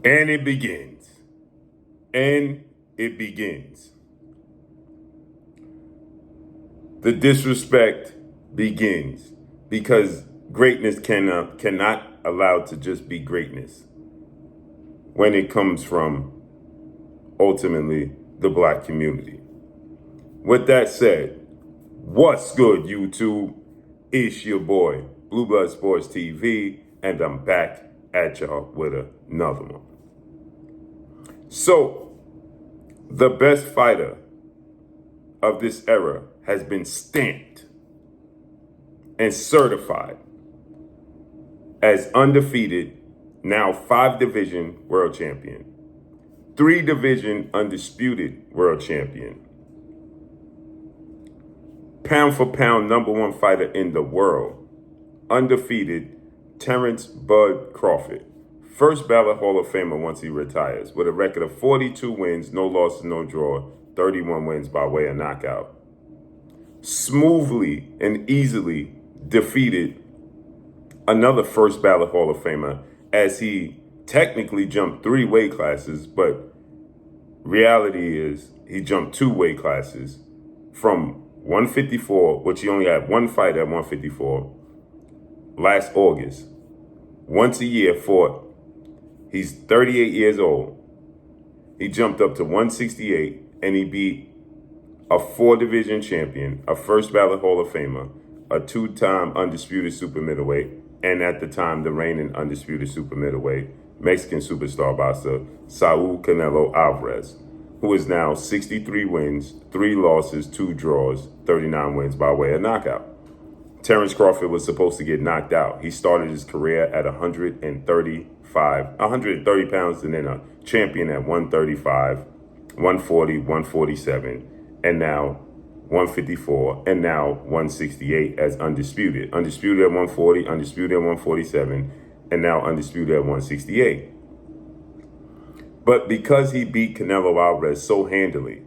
And it begins. And it begins. The disrespect begins because greatness cannot allow to just be greatness when it comes from ultimately the black community. With that said, what's good, YouTube? It's your boy, Blue Blood Sports TV, and I'm back at y'all with another one. So, the best fighter of this era has been stamped and certified as undefeated, now 5-division world champion, 3-division undisputed world champion, pound for pound #1 fighter in the world, undefeated Terence Bud Crawford, first ballot Hall of Famer once he retires, with a record of 42 wins, no losses, no draw, 31 wins by way of knockout. Smoothly and easily defeated another first ballot Hall of Famer as he technically jumped 3 weight classes, but reality is he jumped 2 weight classes from 154, which he only had one fight at 154, last August. Once a year fought. He's 38 years old. He jumped up to 168 and he beat a 4-division champion, a first ballot Hall of Famer, a 2-time undisputed super middleweight, and at the time the reigning undisputed super middleweight, Mexican superstar boxer Saul Canelo Alvarez, who is now 63 wins, 3 losses, 2 draws, 39 wins by way of knockout. Terence Crawford was supposed to get knocked out. He started his career at 130 pounds, and then a champion at 135, 140, 147, and now 154, and now 168 as undisputed. Undisputed at 140, undisputed at 147, and now undisputed at 168. But because he beat Canelo Alvarez so handily,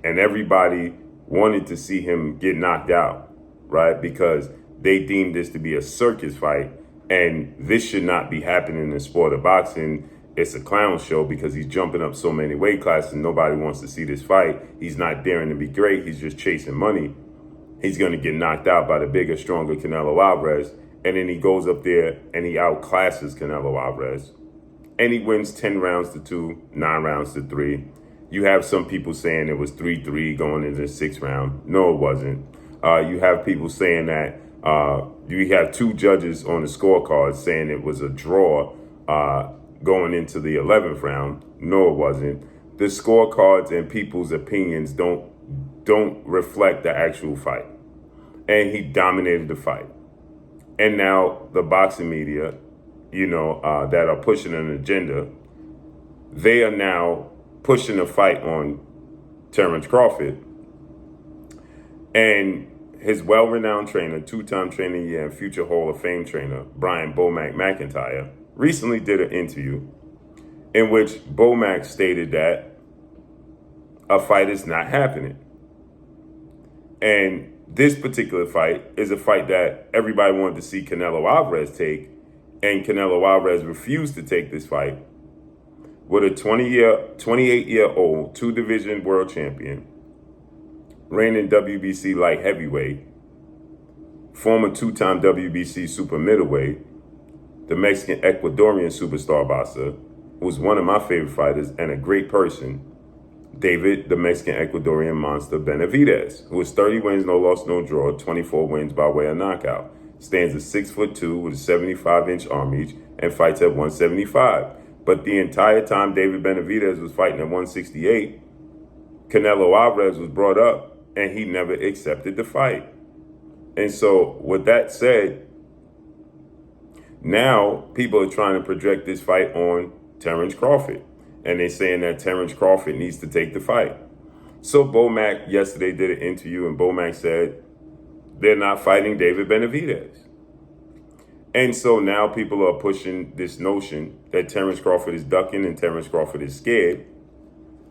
and everybody wanted to see him get knocked out, right? Because they deemed this to be a circus fight, and this should not be happening in the sport of boxing. It's a clown show because he's jumping up so many weight classes and nobody wants to see this fight. He's not daring to be great. He's just chasing money. He's going to get knocked out by the bigger, stronger Canelo Alvarez. And then he goes up there and he outclasses Canelo Alvarez. And he wins 10 rounds to 2, 9 rounds to 3. You have some people saying it was 3-3 going into the 6th round. No, it wasn't. You have people saying that you have 2 judges on the scorecard saying it was a draw going into the 11th round. No, it wasn't. The scorecards and people's opinions don't reflect the actual fight. And he dominated the fight. And now the boxing media, that are pushing an agenda, they are now pushing a fight on Terence Crawford. And his well-renowned trainer, 2-time trainer of the year and future Hall of Fame trainer, Brian Bomac McIntyre, recently did an interview in which Bomac stated that a fight is not happening. And this particular fight is a fight that everybody wanted to see Canelo Alvarez take, and Canelo Alvarez refused to take this fight with a 28-year-old 2-division world champion, reigning WBC light heavyweight, former 2-time WBC super middleweight, the Mexican Ecuadorian superstar boxer, who was one of my favorite fighters and a great person, David, the Mexican Ecuadorian monster Benavidez, who is 30 wins, no loss, no draw, 24 wins by way of knockout, stands at 6'2" with a 75-inch arm reach, and fights at 175. But the entire time David Benavidez was fighting at 168, Canelo Alvarez was brought up, and he never accepted the fight. And so, with that said, now people are trying to project this fight on Terence Crawford. And they're saying that Terence Crawford needs to take the fight. So Bomac yesterday did an interview, and Bomac said they're not fighting David Benavidez. And so now people are pushing this notion that Terence Crawford is ducking and Terence Crawford is scared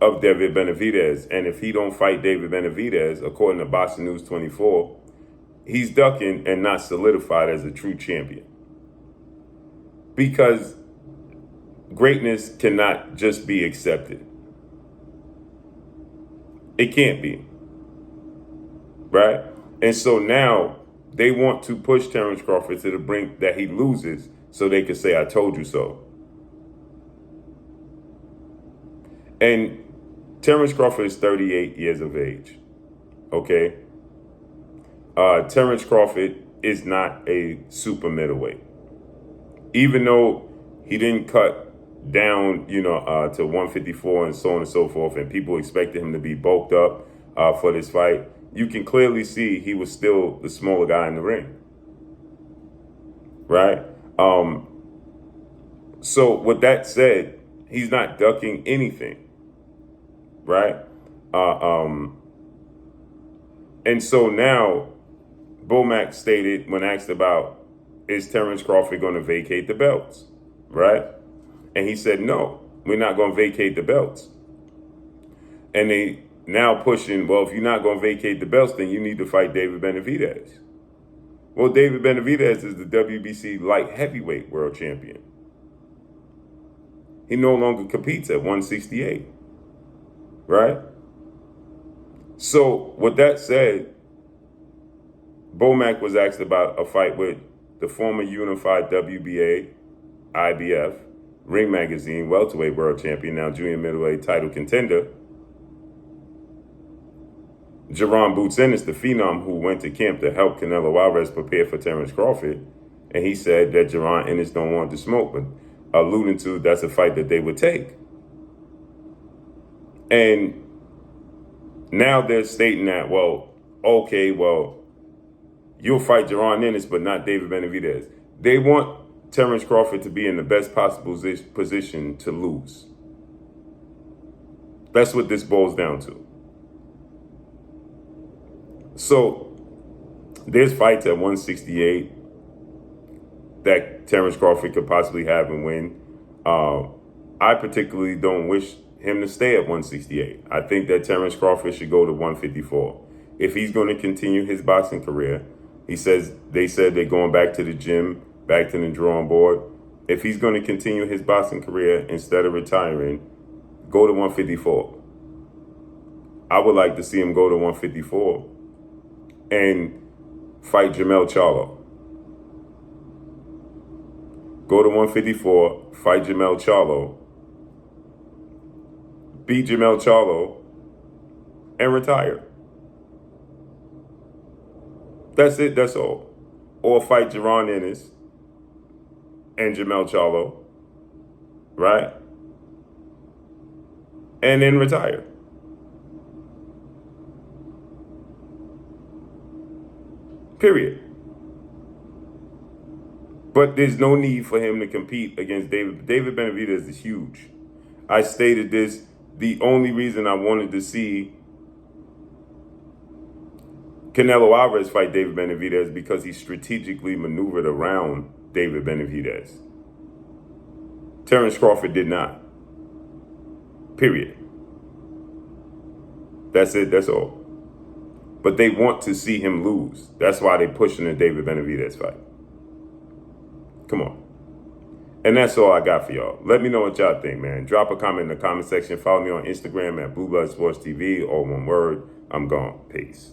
of David Benavidez. And if he don't fight David Benavidez, according to Boxing News 24, he's ducking and not solidified as a true champion. Because greatness cannot just be accepted. It can't be, right? And so now they want to push Terence Crawford to the brink that he loses so they could say, I told you so. And Terence Crawford is 38 years of age, okay? Terence Crawford is not a super middleweight. Even though he didn't cut down, to 154 and so on and so forth, and people expected him to be bulked up for this fight, you can clearly see he was still the smaller guy in the ring, right? So with that said, he's not ducking anything, right? And so now, Bomac stated when asked about, is Terence Crawford going to vacate the belts, right? And he said, no, we're not going to vacate the belts. And they now pushing, well, if you're not going to vacate the belts, then you need to fight David Benavidez. Well, David Benavidez is the WBC light heavyweight world champion. He no longer competes at 168, right? So with that said, Bomac was asked about a fight with the former unified WBA, IBF, Ring Magazine, welterweight world champion, now junior middleweight title contender, Jaron Boots Ennis, the phenom who went to camp to help Canelo Alvarez prepare for Terence Crawford. And he said that Jaron Ennis don't want to smoke, but alluding to that's a fight that they would take. And now they're stating that, well, okay, well, you'll fight Jaron Ennis, but not David Benavidez. They want Terence Crawford to be in the best possible position to lose. That's what this boils down to. So there's fights at 168 that Terence Crawford could possibly have and win. I particularly don't wish him to stay at 168. I think that Terence Crawford should go to 154. If he's going to continue his boxing career, they said they're going back to the gym, back to the drawing board. If he's going to continue his boxing career instead of retiring, go to 154. I would like to see him go to 154 and fight Jermell Charlo. Go to 154, fight Jermell Charlo, beat Jermell Charlo, and retire. That's it, that's all. Or fight Jaron Ennis and Jermell Charlo, right? And then retire. Period. But there's no need for him to compete against David. David Benavidez is huge. I stated this. The only reason I wanted to see Canelo Alvarez fight David Benavidez because he strategically maneuvered around David Benavidez. Terence Crawford did not. Period. That's it. That's all. But they want to see him lose. That's why they're pushing the David Benavidez fight. Come on. And that's all I got for y'all. Let me know what y'all think, man. Drop a comment in the comment section. Follow me on Instagram at Blue Blood Sports TV, all one word. I'm gone. Peace.